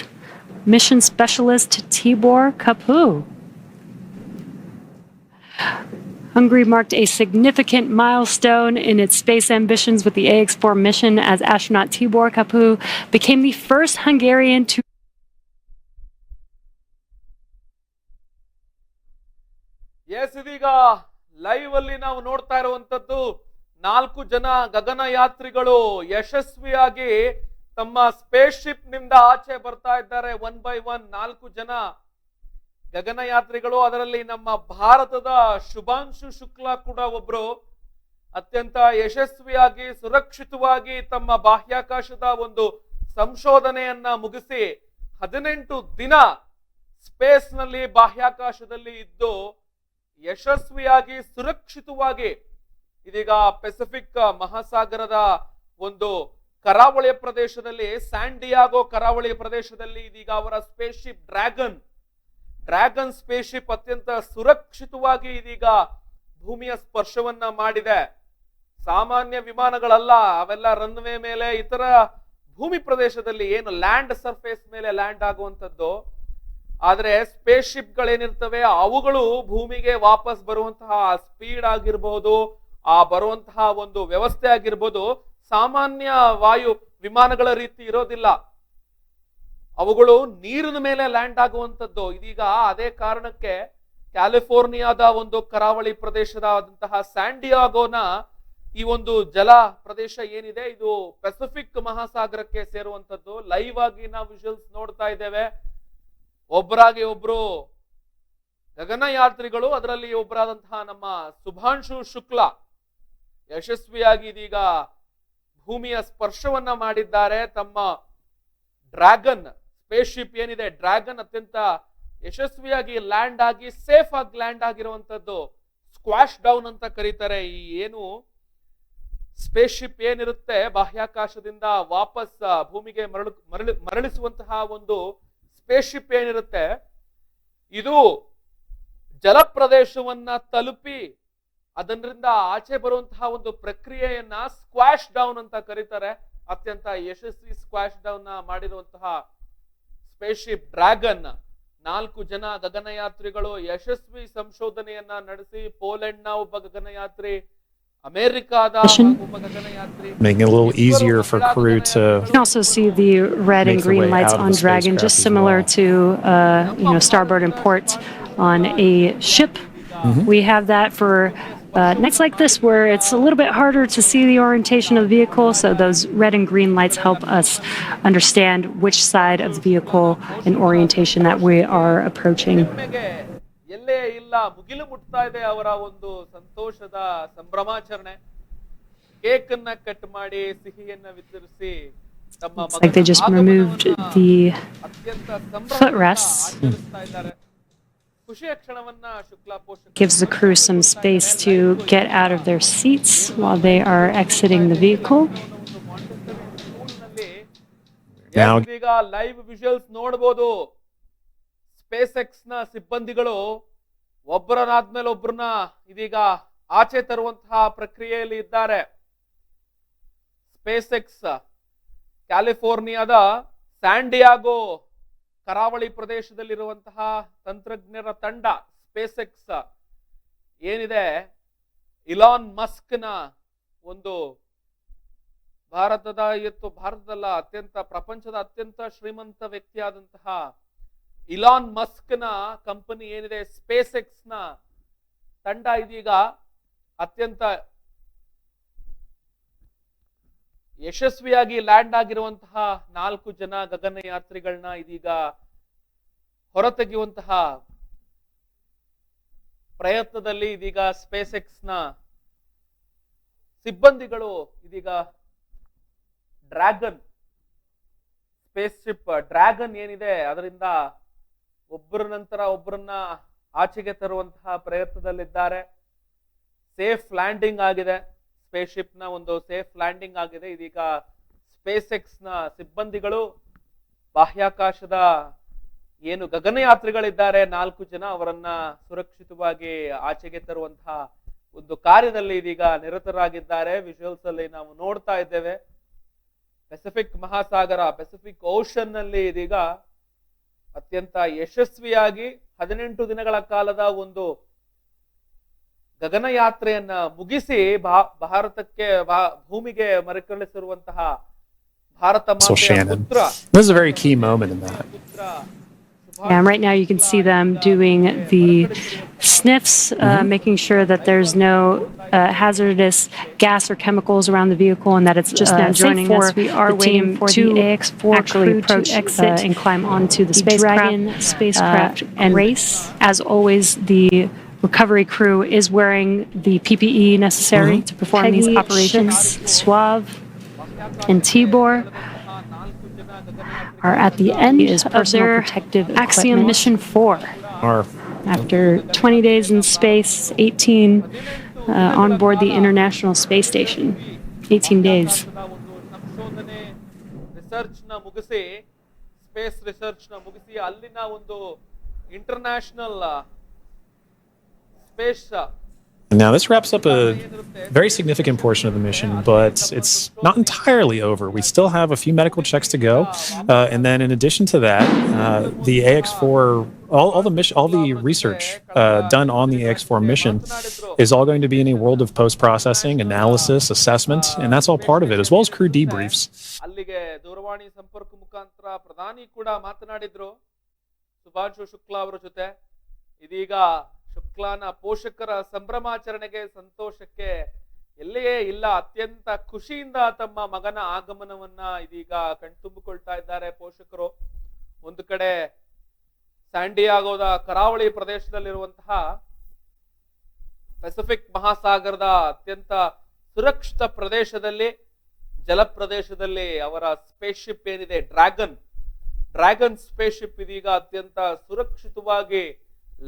mission specialist Tibor Kapu. Hungary marked a significant milestone in its space ambitions with the AX4 mission as astronaut Tibor Kapu became the first Hungarian to ಇದೀಗ live ಅಲ್ಲಿ ನಾವು ನೋಡ್ತಾ ಇರುವಂತದ್ದು 4 ಜನ ಗಗನಯಾತ್ರಿಗಳು ಯಶಸ್ವಿಯಾಗಿ ತಮ್ಮ space ship ನಿಂದ ಆಚೆ ಬರ್ತಾ ಇದ್ದಾರೆ. 1 by 1 4 ಜನ ಗಗನಯಾತ್ರಿಗಳು. ಅದರಲ್ಲಿ ನಮ್ಮ ಭಾರತದ ಶುಭಾಂಶು ಶುಕ್ಲಾ ಕೂಡ ಒಬ್ರು. ಅತ್ಯಂತ ಯಶಸ್ವಿಯಾಗಿ ಸುರಕ್ಷಿತವಾಗಿ ತಮ್ಮ ಬಾಹ್ಯಾಕಾಶದ ಒಂದು ಸಂಶೋಧನೆಯನ್ನ ಮುಗಿಸಿ 18 ದಿನ ಸ್ಪೇಸ್ ನಲ್ಲಿ ಬಾಹ್ಯಾಕಾಶದಲ್ಲಿ ಇದ್ದು ಯಶಸ್ವಿಯಾಗಿ ಸುರಕ್ಷಿತವಾಗಿ ಇದೀಗ ಪೆಸಿಫಿಕ್ ಮಹಾಸಾಗರದ ಒಂದು ಕರಾವಳಿ ಪ್ರದೇಶದಲ್ಲಿ, ಸ್ಯಾನ್ ಡಿಯಾಗೋ ಕರಾವಳಿ ಪ್ರದೇಶದಲ್ಲಿ ಇದೀಗ ಅವರ space ship dragon space ship ಅತ್ಯಂತ ಸುರಕ್ಷಿತವಾಗಿ ಇದೀಗ ಭೂಮಿಯ ಸ್ಪರ್ಶವನ್ನ ಮಾಡಿದೆ. ಸಾಮಾನ್ಯ ವಿಮಾನಗಳಲ್ಲ ಅವೆಲ್ಲ, ರನ್ವೇ ಮೇಲೆ ಇತರ ಭೂಮಿ ಪ್ರದೇಶದಲ್ಲಿ ಏನು ಲ್ಯಾಂಡ್ ಸರ್ಫೇಸ್ ಮೇಲೆ ಲ್ಯಾಂಡ್ ಆಗುವಂತದ್ದು. ಆದ್ರೆ ಸ್ಪೇಸ್ ಶಿಪ್ ಗಳೇನಿರ್ತವೆ ಅವುಗಳು ಭೂಮಿಗೆ ವಾಪಸ್ ಬರುವಂತಹ ಸ್ಪೀಡ್ ಆಗಿರ್ಬಹುದು, ಆ ಬರುವಂತಹ ಒಂದು ವ್ಯವಸ್ಥೆ ಆಗಿರ್ಬೋದು ಸಾಮಾನ್ಯ ವಾಯು ವಿಮಾನಗಳ ರೀತಿ ಇರೋದಿಲ್ಲ. ಅವುಗಳು ನೀರಿನ ಮೇಲೆ ಲ್ಯಾಂಡ್ ಆಗುವಂತದ್ದು. ಇದೀಗ ಅದೇ ಕಾರಣಕ್ಕೆ ಕ್ಯಾಲಿಫೋರ್ನಿಯಾದ ಒಂದು ಕರಾವಳಿ ಪ್ರದೇಶದಾದಂತಹ ಸ್ಯಾನ್ ಡಿಯಾಗೋನ ಈ ಒಂದು ಜಲ ಪ್ರದೇಶ ಏನಿದೆ ಇದು ಪೆಸಿಫಿಕ್ ಮಹಾಸಾಗರಕ್ಕೆ ಸೇರುವಂತದ್ದು. ಲೈವ್ ಆಗಿ ನಾವು ವಿಜುವಲ್ಸ್ ನೋಡ್ತಾ ಇದ್ದೇವೆ. ಒಬ್ಬರಾಗಿ ಒಬ್ರು ಗಗನಯಾತ್ರಿಗಳು, ಅದರಲ್ಲಿ ಒಬ್ಬರಾದಂತಹ ನಮ್ಮ ಶುಭಾಂಶು ಶುಕ್ಲಾ ಯಶಸ್ವಿಯಾಗಿ ಇದೀಗ ಭೂಮಿಯ ಸ್ಪರ್ಶವನ್ನ ಮಾಡಿದ್ದಾರೆ. ತಮ್ಮ ಡ್ರ್ಯಾಗನ್ ಸ್ಪೇಸ್ ಶಿಪ್ ಏನಿದೆ, ಡ್ರ್ಯಾಗನ್ ಅತ್ಯಂತ ಯಶಸ್ವಿಯಾಗಿ ಲ್ಯಾಂಡ್ ಆಗಿ ಸೇಫ್ ಆಗಿ ಲ್ಯಾಂಡ್ ಆಗಿರುವಂತದ್ದು. ಸ್ಕ್ವಾಶ್ ಡೌನ್ ಅಂತ ಕರೀತಾರೆ. ಈ ಏನು ಸ್ಪೇಸ್ಶಿಪ್ ಏನಿರುತ್ತೆ ಬಾಹ್ಯಾಕಾಶದಿಂದ ವಾಪಸ್ ಭೂಮಿಗೆ ಮರಳಿಸುವಂತಹ ಒಂದು ಸ್ಪೇಸ್ಶಿಪ್ ಏನಿರುತ್ತೆ, ಇದು ಜಲಪ್ರದೇಶವನ್ನ ತಲುಪಿ ಅದರಿಂದ ಆಚೆ ಬರುವಂತಹ ಒಂದು ಪ್ರಕ್ರಿಯೆಯನ್ನ ಸ್ಕ್ವಾಶ್ ಡೌನ್ ಅಂತ ಕರೀತಾರೆ. ಅತ್ಯಂತ ಯಶಸ್ವಿ ಸ್ಕ್ವಾಶ್ ಡೌನ್ ಮಾಡಿರುವಂತಹ ಸ್ಪೇಸ್ಶಿಪ್ ಡ್ರ್ಯಾಗನ್ 4 ಜನ ಗಗನಯಾತ್ರಿಗಳು ಯಶಸ್ವಿ ಸಂಶೋಧನೆಯನ್ನ ನಡೆಸಿ ಪೋಲೆಂಡ್ನ ಒಬ್ಬ ಗಗನಯಾತ್ರಿ, ಅಮೆರಿಕಾದ ಒಬ್ಬ ಗಗನಯಾತ್ರಿ, making it a little easier for crew to. You can also see the red and Make the green way lights out of on the Dragon, spacecraft just as similar well. to starboard and port on a ship. We have that for nights like this where it's a little bit harder to see the orientation of the vehicle, so those red and green lights help us understand which side of the vehicle and orientation that we are approaching. ಎಲ್ಲೇ ಇಲ್ಲ, ಮುಗಿಲು ಮುಟ್ತಾ ಇದೆ ಅವರ ಒಂದು ಸಂತೋಷದ ಸಂಭ್ರಮಾಚರಣೆ. Cake ಅನ್ನ cut ಮಾಡಿ ಸಿಹಿಯನ್ನ ವಿತರಿಸಿ ತಮ್ಮ It's like they just removed the ಅತ್ಯಂತ footrests. ಆಚರಿಸ್ತಾ ಇದ್ದಾರೆ. ಖುಷಿಯ ಕ್ಷಣವನ್ನ ಶುಕ್ಲಾ ಪೋಷಕ Gives the crew some space to get out of their seats while they are exiting the vehicle. Now- ಈಗ ಲೈವ್ ವಿಜುವಲ್ಸ್ ನೋಡಬಹುದು. ಸ್ಪೇಸ್ ಎಕ್ಸ್ ನ ಸಿಬ್ಬಂದಿಗಳು ಒಬ್ಬರನ್ನಾದ್ಮೇಲೆ ಒಬ್ಬರನ್ನ ಇದೀಗ ಆಚೆ ತರುವಂತಹ ಪ್ರಕ್ರಿಯೆಯಲ್ಲಿ ಇದ್ದಾರೆ. ಸ್ಪೇಸ್ ಎಕ್ಸ್ ಕ್ಯಾಲಿಫೋರ್ನಿಯಾದ ಸ್ಯಾಂಡಿಯಾಗೋ ಕರಾವಳಿ ಪ್ರದೇಶದಲ್ಲಿರುವಂತಹ ತಂತ್ರಜ್ಞರ ತಂಡ ಸ್ಪೇಸ್ ಎಕ್ಸ್ ಏನಿದೆ, ಇಲಾನ್ ಮಸ್ಕ್ ನ ಒಂದು ಭಾರತದಲ್ಲ ಪ್ರಪಂಚದ ಅತ್ಯಂತ ಶ್ರೀಮಂತ ವ್ಯಕ್ತಿಯಾದಂತಹ ಇಲಾನ್ ಮಸ್ಕ್ ನ ಕಂಪನಿ ಏನಿದೆ ಸ್ಪೇಸ್ ಎಕ್ಸ್ ನ ತಂಡ ಇದೀಗ ಅತ್ಯಂತ ಯಶಸ್ವಿಯಾಗಿ ಲ್ಯಾಂಡ್ ಆಗಿರುವಂತಹ 4 ಜನ ಗಗನಯಾತ್ರಿಗಳನ್ನ ಇದೀಗ ಹೊರತೆಗೆಯುವಂತಹ ಪ್ರಯತ್ನದಲ್ಲಿ ಇದೀಗ ಸ್ಪೇಸ್ ಎಕ್ಸ್ ನ ಸಿಬ್ಬಂದಿಗಳು ಇದೀಗ ಡ್ರ್ಯಾಗನ್ ಸ್ಪೇಸ್ ಶಿಪ್ ಡ್ರ್ಯಾಗನ್ ಏನಿದೆ ಅದರಿಂದ ಒಬ್ಬರ ನಂತರ ಒಬ್ಬರನ್ನ ಆಚೆಗೆ ತರುವಂತಹ ಪ್ರಯತ್ನದಲ್ಲಿದ್ದಾರೆ. ಸೇಫ್ ಲ್ಯಾಂಡಿಂಗ್ ಆಗಿದೆ, ಸ್ಪೇಸ್ ಶಿಪ್ ನ ಒಂದು ಸೇಫ್ ಲ್ಯಾಂಡಿಂಗ್ ಆಗಿದೆ. ಇದೀಗ ಸ್ಪೇಸ್ ಎಕ್ಸ್ ನ ಸಿಬ್ಬಂದಿಗಳು ಬಾಹ್ಯಾಕಾಶದ ಏನು ಗಗನಯಾತ್ರಿಗಳಿದ್ದಾರೆ 4 ಜನ, ಅವರನ್ನ ಸುರಕ್ಷಿತವಾಗಿ ಆಚೆಗೆ ತರುವಂತಹ ಒಂದು ಕಾರ್ಯದಲ್ಲಿ ಇದೀಗ ನಿರತರಾಗಿದ್ದಾರೆ. ವಿಜುವಲ್ಸ್ ಅಲ್ಲಿ ನಾವು ನೋಡ್ತಾ ಇದ್ದೇವೆ. ಪೆಸಿಫಿಕ್ ಮಹಾಸಾಗರ, ಪೆಸಿಫಿಕ್ ಓಷನ್ ನಲ್ಲಿ ಇದೀಗ ಅತ್ಯಂತ ಯಶಸ್ವಿಯಾಗಿ 18 ದಿನಗಳ ಕಾಲದ ಒಂದು ಗಗನಯಾತ್ರೆಯನ್ನ ಮುಗಿಸಿ ಭಾರತಕ್ಕೆ ಭೂಮಿಗೆ ಮರುಕಳಿಸಿರುವಂತಹ ಭಾರತ ಮಾತೆಯ ಪುತ್ರ. This is a very key moment in that. Yeah, and right now you can see them doing the sniffs, making sure that there's no hazardous gas or chemicals around the vehicle, and that it's just now joining us. We are waiting for the AX4 actually approach exit and climb onto the Dragon spacecraft and race. As always, the recovery crew is wearing the PPE necessary to perform these operations. Suave and Tibor are at the end of their Axiom Mission 4. Or After 20 days in space, 18 on board the International Space Station. 18 days. Research ನ ಮುಗಿಸಿ, space research ನ ಮುಗಿಸಿ ಅಲ್ಲಿನ ಒಂದು international space. And now this wraps up a very significant portion of the mission, but it's not entirely over. We still have a few medical checks to go, and then in addition to that, the AX4, all the research done on the AX4 mission is all going to be in a world of post-processing, analysis, assessment, and that's all part of it, as well as crew debriefs. ಅಲ್ಲಿಗೆ ದೂರವಾಣಿ ಸಂಪರ್ಕ ಮುಖಾಂತರ ಪ್ರಧಾನಿ ಕೂಡ ಮಾತನಾಡಿದ್ರು ಸುಭಾಂಶು ಶುಕ್ಲಾ ಅವರ ಜೊತೆ. ಇದೀಗ ಶುಕ್ಲಾನ ಪೋಷಕರ ಸಂಭ್ರಮಾಚರಣೆಗೆ, ಸಂತೋಷಕ್ಕೆ ಎಲ್ಲಿಯೇ ಇಲ್ಲ. ಅತ್ಯಂತ ಖುಷಿಯಿಂದ ತಮ್ಮ ಮಗನ ಆಗಮನವನ್ನ ಇದೀಗ ಕಣ್ತುಂಬಿಕೊಳ್ತಾ ಇದ್ದಾರೆ ಪೋಷಕರು. ಒಂದು ಕಡೆ ಸ್ಯಾಂಡಿಯಾಗೋದ ಕರಾವಳಿ ಪ್ರದೇಶದಲ್ಲಿರುವಂತಹ ಪೆಸಿಫಿಕ್ ಮಹಾಸಾಗರದ ಅತ್ಯಂತ ಸುರಕ್ಷಿತ ಪ್ರದೇಶದಲ್ಲಿ, ಜಲಪ್ರದೇಶದಲ್ಲಿ ಅವರ ಸ್ಪೇಸ್ ಶಿಪ್ ಏನಿದೆ ಡ್ರ್ಯಾಗನ್ ಸ್ಪೇಸ್ ಶಿಪ್ ಇದೀಗ ಅತ್ಯಂತ ಸುರಕ್ಷಿತವಾಗಿ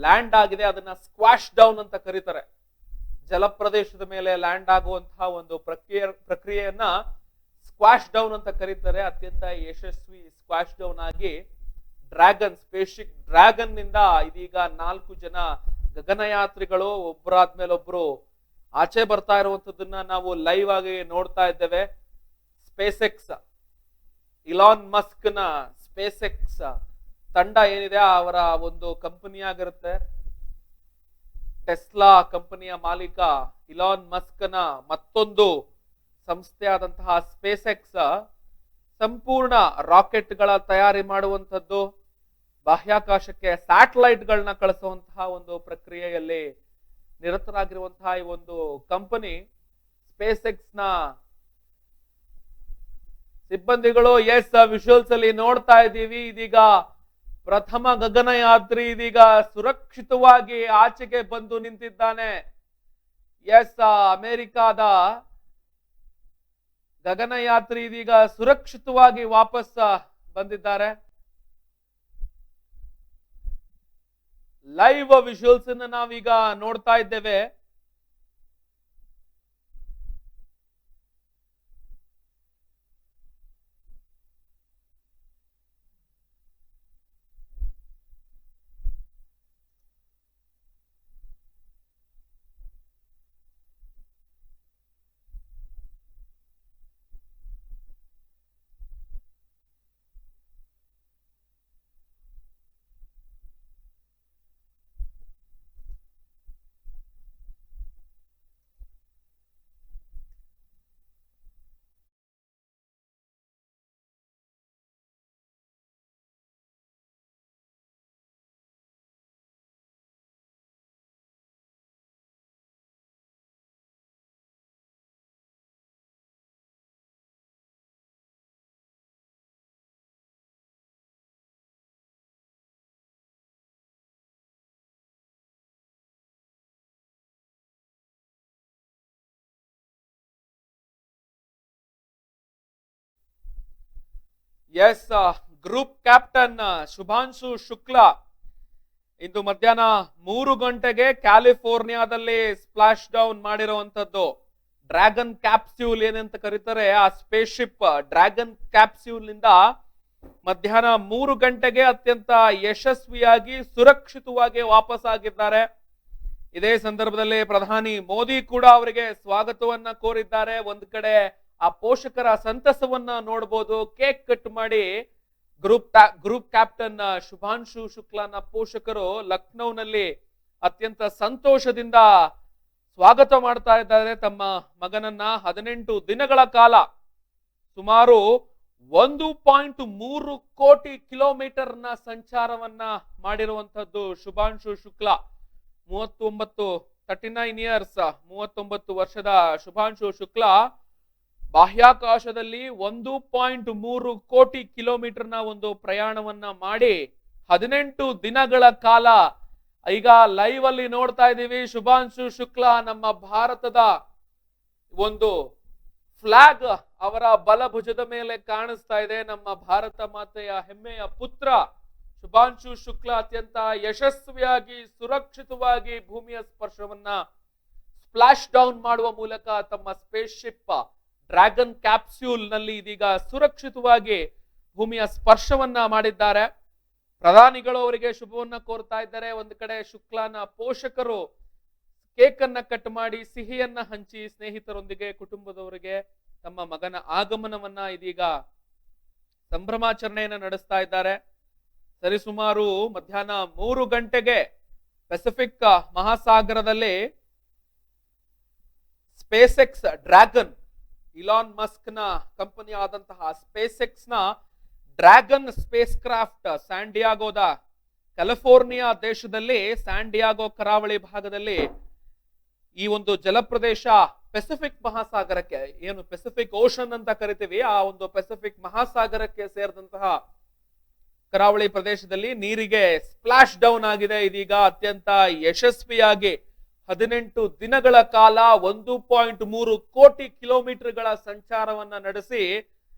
ಲ್ಯಾಂಡ್ ಆಗಿದೆ. ಅದನ್ನ ಸ್ಕ್ವಾಶ್ ಡೌನ್ ಅಂತ ಕರೀತಾರೆ. ಜಲಪ್ರದೇಶದ ಮೇಲೆ ಲ್ಯಾಂಡ್ ಆಗುವಂತಹ ಒಂದು ಪ್ರಕ್ರಿಯೆಯನ್ನ ಸ್ಕ್ವಾಶ್ ಡೌನ್ ಅಂತ ಕರೀತಾರೆ. ಅತ್ಯಂತ ಯಶಸ್ವಿ ಸ್ಕ್ವಾಶ್ ಡೌನ್ ಆಗಿ ಸ್ಪೇಸ್ಶಿಪ್ ಡ್ರ್ಯಾಗನ್ ನಿಂದ ಇದೀಗ 4 ಜನ ಗಗನಯಾತ್ರಿಗಳು ಒಬ್ಬರಾದ್ಮೇಲೆ ಒಬ್ರು ಆಚೆ ಬರ್ತಾ ಇರುವಂತದ್ದನ್ನ ನಾವು ಲೈವ್ ಆಗಿ ನೋಡ್ತಾ ಇದ್ದೇವೆ. ಸ್ಪೇಸ್ ಎಕ್ಸ್, ಇಲಾನ್ ಮಸ್ಕ್ ನ ಸ್ಪೇಸ್ ಎಕ್ಸ್ ತಂಡ ಏನಿದೆ ಅವರ ಒಂದು ಕಂಪನಿ ಆಗಿರುತ್ತೆ. ಟೆಸ್ಲಾ ಕಂಪನಿಯ ಮಾಲೀಕ ಇಲಾನ್ ಮಸ್ಕ್ ನ ಮತ್ತೊಂದು ಸಂಸ್ಥೆಯಾದಂತಹ ಸ್ಪೇಸ್ ಎಕ್ಸ್ ಸಂಪೂರ್ಣ ರಾಕೆಟ್ ಗಳ ತಯಾರಿ ಮಾಡುವಂಥದ್ದು, ಬಾಹ್ಯಾಕಾಶಕ್ಕೆ ಸ್ಯಾಟಲೈಟ್ ಗಳನ್ನ ಕಳಿಸುವಂತಹ ಒಂದು ಪ್ರಕ್ರಿಯೆಯಲ್ಲಿ ನಿರತರಾಗಿರುವಂತಹ ಈ ಒಂದು ಕಂಪನಿ ಸ್ಪೇಸ್ ಎಕ್ಸ್ ನ ಸಿಬ್ಬಂದಿಗಳು ವಿಜುವಲ್ಸ್ ಅಲ್ಲಿ ನೋಡ್ತಾ ಇದ್ದೀವಿ. ಇದೀಗ ಪ್ರಥಮ ಗಗನಯಾತ್ರಿ ಇದೀಗ ಸುರಕ್ಷಿತವಾಗಿ ಆಚೆಗೆ ಬಂದು ನಿಂತಿದ್ದಾನೆ. ಅಮೆರಿಕಾದ ಗಗನಯಾತ್ರಿ ಇದೀಗ ಸುರಕ್ಷಿತವಾಗಿ ವಾಪಸ್ ಬಂದಿದ್ದಾರೆ. ಲೈವ್ ವಿಜುವಲ್ಸ್ ಅನ್ನು ನಾವೀಗ ನೋಡ್ತಾ ಇದ್ದೇವೆ. ಗ್ರೂಪ್ ಕ್ಯಾಪ್ಟನ್ ಶುಭಾಂಶು ಶುಕ್ಲಾ ಇಂದು ಮಧ್ಯಾಹ್ನ 3 ಗಂಟೆಗೆ ಕ್ಯಾಲಿಫೋರ್ನಿಯಾದಲ್ಲಿ ಸ್ಪ್ಲಾಶ್ ಡೌನ್ ಮಾಡಿರುವಂತದ್ದು. ಡ್ರ್ಯಾಗನ್ ಕ್ಯಾಪ್ಸ್ಯೂಲ್ ಏನಂತ ಕರೀತಾರೆ, ಆ ಸ್ಪೇಸ್ ಶಿಪ್ ಡ್ರ್ಯಾಗನ್ ಕ್ಯಾಪ್ಸ್ಯೂಲ್ ನಿಂದ ಮಧ್ಯಾಹ್ನ 3 ಗಂಟೆಗೆ ಅತ್ಯಂತ ಯಶಸ್ವಿಯಾಗಿ ಸುರಕ್ಷಿತವಾಗಿ ವಾಪಸ್ ಆಗಿದ್ದಾರೆ. ಇದೇ ಸಂದರ್ಭದಲ್ಲಿ ಪ್ರಧಾನಿ ಮೋದಿ ಕೂಡ ಅವರಿಗೆ ಸ್ವಾಗತವನ್ನ ಕೋರಿದ್ದಾರೆ. ಒಂದ್ ಕಡೆ ಆ ಪೋಷಕರ ಸಂತಸವನ್ನ ನೋಡಬಹುದು. ಕೇಕ್ ಕಟ್ ಮಾಡಿ ಗ್ರೂಪ್ ಕ್ಯಾಪ್ಟನ್ ಶುಭಾಂಶು ಶುಕ್ಲಾನ ಪೋಷಕರು ಲಕ್ನೋನಲ್ಲಿ ಅತ್ಯಂತ ಸಂತೋಷದಿಂದ ಸ್ವಾಗತ ಮಾಡ್ತಾ ಇದ್ದಾರೆ ತಮ್ಮ ಮಗನನ್ನ. 18 ದಿನಗಳ ಕಾಲ ಸುಮಾರು 1.3 ಕೋಟಿ ಕಿಲೋಮೀಟರ್ನ ಸಂಚಾರವನ್ನ ಮಾಡಿರುವಂತದ್ದು ಶುಭಾಂಶು ಶುಕ್ಲಾ. 39 ಇಯರ್ಸ್ 39 ವರ್ಷದ ಶುಭಾಂಶು ಶುಕ್ಲಾ ಬಾಹ್ಯಾಕಾಶದಲ್ಲಿ 1.3 ಕೋಟಿ ಕಿಲೋಮೀಟರ್ನ ಒಂದು ಪ್ರಯಾಣವನ್ನ ಮಾಡಿ 18 ದಿನಗಳ ಕಾಲ ಈಗ ಲೈವ್ ಅಲ್ಲಿ ನೋಡ್ತಾ ಇದ್ದೀವಿ. ಶುಭಾಂಶು ಶುಕ್ಲಾ ನಮ್ಮ ಭಾರತದ ಒಂದು ಫ್ಲಾಗ್ ಅವರ ಬಲಭುಜದ ಮೇಲೆ ಕಾಣಿಸ್ತಾ ಇದೆ. ನಮ್ಮ ಭಾರತ ಮಾತೆಯ ಹೆಮ್ಮೆಯ ಪುತ್ರ ಶುಭಾಂಶು ಶುಕ್ಲಾ ಅತ್ಯಂತ ಯಶಸ್ವಿಯಾಗಿ ಸುರಕ್ಷಿತವಾಗಿ ಭೂಮಿಯ ಸ್ಪರ್ಶವನ್ನ ಸ್ಪ್ಲಾಶ್ ಡೌನ್ ಮಾಡುವ ಮೂಲಕ ತಮ್ಮ ಸ್ಪೇಸ್ ಶಿಪ್ ಡ್ರ್ಯಾಗನ್ ಕ್ಯಾಪ್ಸ್ಯೂಲ್ ನಲ್ಲಿ ಇದೀಗ ಸುರಕ್ಷಿತವಾಗಿ ಭೂಮಿಯ ಸ್ಪರ್ಶವನ್ನ ಮಾಡಿದ್ದಾರೆ. ಪ್ರಧಾನಿಗಳು ಅವರಿಗೆ ಶುಭವನ್ನ ಕೋರ್ತಾ ಇದ್ದಾರೆ. ಒಂದು ಕಡೆ ಶುಕ್ಲಾನ ಪೋಷಕರು ಕೇಕ್ ಅನ್ನ ಕಟ್ ಮಾಡಿ ಸಿಹಿಯನ್ನ ಹಂಚಿ ಸ್ನೇಹಿತರೊಂದಿಗೆ ಕುಟುಂಬದವರಿಗೆ ತಮ್ಮ ಮಗನ ಆಗಮನವನ್ನ ಇದೀಗ ಸಂಭ್ರಮಾಚರಣೆಯನ್ನ ನಡೆಸ್ತಾ ಇದ್ದಾರೆ. ಸರಿಸುಮಾರು ಮಧ್ಯಾಹ್ನ 3 ಗಂಟೆಗೆ ಪೆಸಿಫಿಕ್ ಮಹಾಸಾಗರದಲ್ಲಿ SpaceX Dragon Elon Musk ನ ಕಂಪನಿ ಆದಂತಹ ಸ್ಪೇಸ್ ಎಕ್ಸ್ ನ ಡ್ರ್ಯಾಗನ್ ಸ್ಪೇಸ್ ಕ್ರಾಫ್ಟ್ ಸ್ಯಾನ್ಡಿಯಾಗೋದ ಕ್ಯಾಲಿಫೋರ್ನಿಯಾ ದೇಶದಲ್ಲಿ ಸ್ಯಾನ್ಡಿಯಾಗೋ ಕರಾವಳಿ ಭಾಗದಲ್ಲಿ ಈ ಒಂದು ಜಲಪ್ರದೇಶ ಪೆಸಿಫಿಕ್ ಮಹಾಸಾಗರಕ್ಕೆ, ಏನು ಪೆಸಿಫಿಕ್ ಓಷನ್ ಅಂತ ಕರಿತೀವಿ, ಆ ಒಂದು ಪೆಸಿಫಿಕ್ ಮಹಾಸಾಗರಕ್ಕೆ ಸೇರಿದಂತಹ ಕರಾವಳಿ ಪ್ರದೇಶದಲ್ಲಿ ನೀರಿಗೆ ಸ್ಪ್ಲಾಶ್ ಡೌನ್ ಆಗಿದೆ. ಇದೀಗ ಅತ್ಯಂತ ಯಶಸ್ವಿಯಾಗಿ 18 ದಿನಗಳ ಕಾಲ 1.3 ಕೋಟಿ ಕಿಲೋಮೀಟರ್ಗಳ ಸಂಚಾರವನ್ನ ನಡೆಸಿ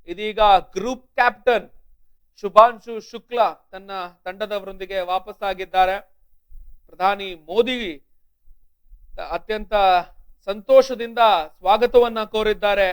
ಇದೀಗ ಗ್ರೂಪ್ ಕ್ಯಾಪ್ಟನ್ ಶುಭಾಂಶು ಶುಕ್ಲಾ ತನ್ನ ತಂಡದವರೊಂದಿಗೆ ವಾಪಸ್ ಆಗಿದ್ದಾರೆ. ಪ್ರಧಾನಿ ಮೋದಿ ಅತ್ಯಂತ ಸಂತೋಷದಿಂದ ಸ್ವಾಗತವನ್ನ ಕೋರಿದ್ದಾರೆ.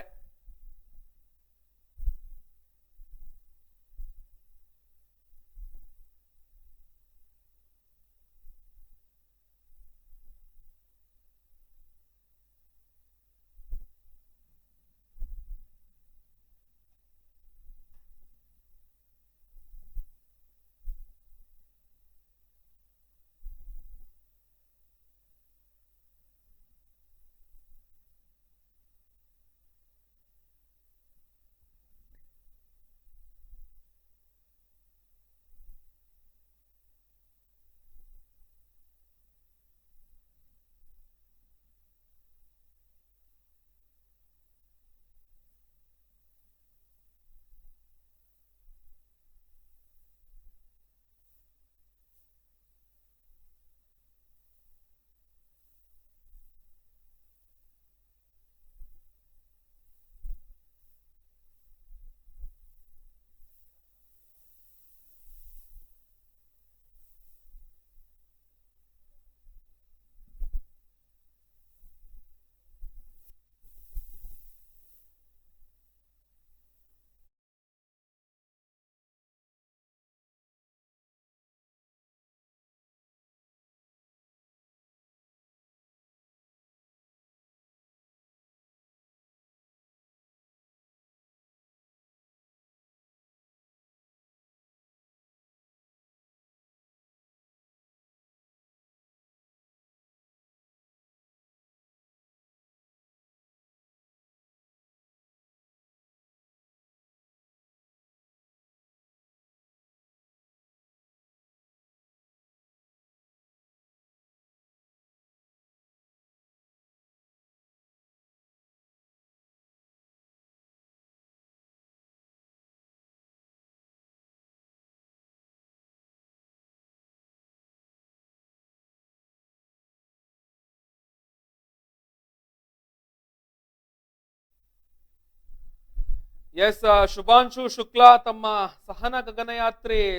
ಎಸ್, ಶುಭಾಂಶು ಶುಕ್ಲಾ ತಮ್ಮ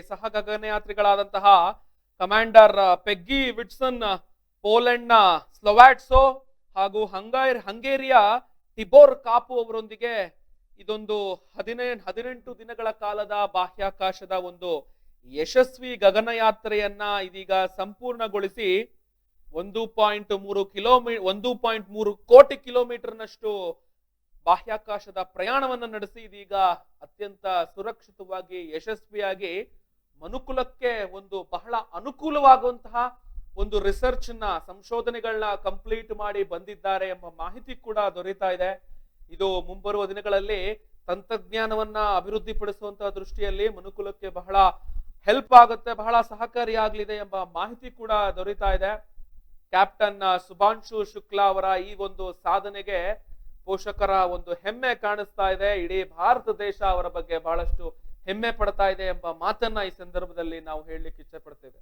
ಸಹ ಗಗನಯಾತ್ರಿಗಳಾದಂತಹ ಕಮಾಂಡರ್ ಪೆಗ್ಗಿ ವಿಟ್ಸನ್, ಪೋಲೆಂಡ್ನ ಸ್ಲೊವ್ಯಾಟ್ಸೋ ಹಾಗೂ ಹಂಗೇರಿಯ ಟಿಬೋರ್ ಕಾಪು ಅವರೊಂದಿಗೆ ಇದೊಂದು 18 ದಿನಗಳ ಕಾಲದ ಬಾಹ್ಯಾಕಾಶದ ಒಂದು ಯಶಸ್ವಿ ಗಗನಯಾತ್ರೆಯನ್ನ ಇದೀಗ ಸಂಪೂರ್ಣಗೊಳಿಸಿ 1.3 ಕೋಟಿ ಕಿಲೋಮೀಟರ್ನಷ್ಟು ಬಾಹ್ಯಾಕಾಶದ ಪ್ರಯಾಣವನ್ನು ನಡೆಸಿ ಇದೀಗ ಅತ್ಯಂತ ಸುರಕ್ಷಿತವಾಗಿ ಯಶಸ್ವಿಯಾಗಿ ಮನುಕುಲಕ್ಕೆ ಒಂದು ಬಹಳ ಅನುಕೂಲವಾಗುವಂತಹ ಒಂದು ರಿಸರ್ಚ್ ನ ಸಂಶೋಧನೆಗಳನ್ನ ಕಂಪ್ಲೀಟ್ ಮಾಡಿ ಬಂದಿದ್ದಾರೆ ಎಂಬ ಮಾಹಿತಿ ಕೂಡ ದೊರೀತಾ ಇದೆ. ಇದು ಮುಂಬರುವ ದಿನಗಳಲ್ಲಿ ತಂತ್ರಜ್ಞಾನವನ್ನ ಅಭಿವೃದ್ಧಿಪಡಿಸುವಂತಹ ದೃಷ್ಟಿಯಲ್ಲಿ ಮನುಕುಲಕ್ಕೆ ಬಹಳ ಹೆಲ್ಪ್ ಆಗುತ್ತೆ, ಬಹಳ ಸಹಕಾರಿಯಾಗಲಿದೆ ಎಂಬ ಮಾಹಿತಿ ಕೂಡ ದೊರೀತಾ ಇದೆ. ಕ್ಯಾಪ್ಟನ್ ಶುಭಾಂಶು ಶುಕ್ಲಾ ಅವರ ಈ ಒಂದು ಸಾಧನೆಗೆ ಪೋಷಕರ ಒಂದು ಹೆಮ್ಮೆ ಕಾಣಿಸ್ತಾ ಇದೆ. ಇಡೀ ಭಾರತ ದೇಶ ಅವರ ಬಗ್ಗೆ ಬಹಳಷ್ಟು ಹೆಮ್ಮೆ ಪಡ್ತಾ ಇದೆ ಎಂಬ ಮಾತನ್ನ ಈ ಸಂದರ್ಭದಲ್ಲಿ ನಾವು ಹೇಳಲಿಕ್ಕೆ ಇಚ್ಛೆ ಪಡ್ತೇವೆ.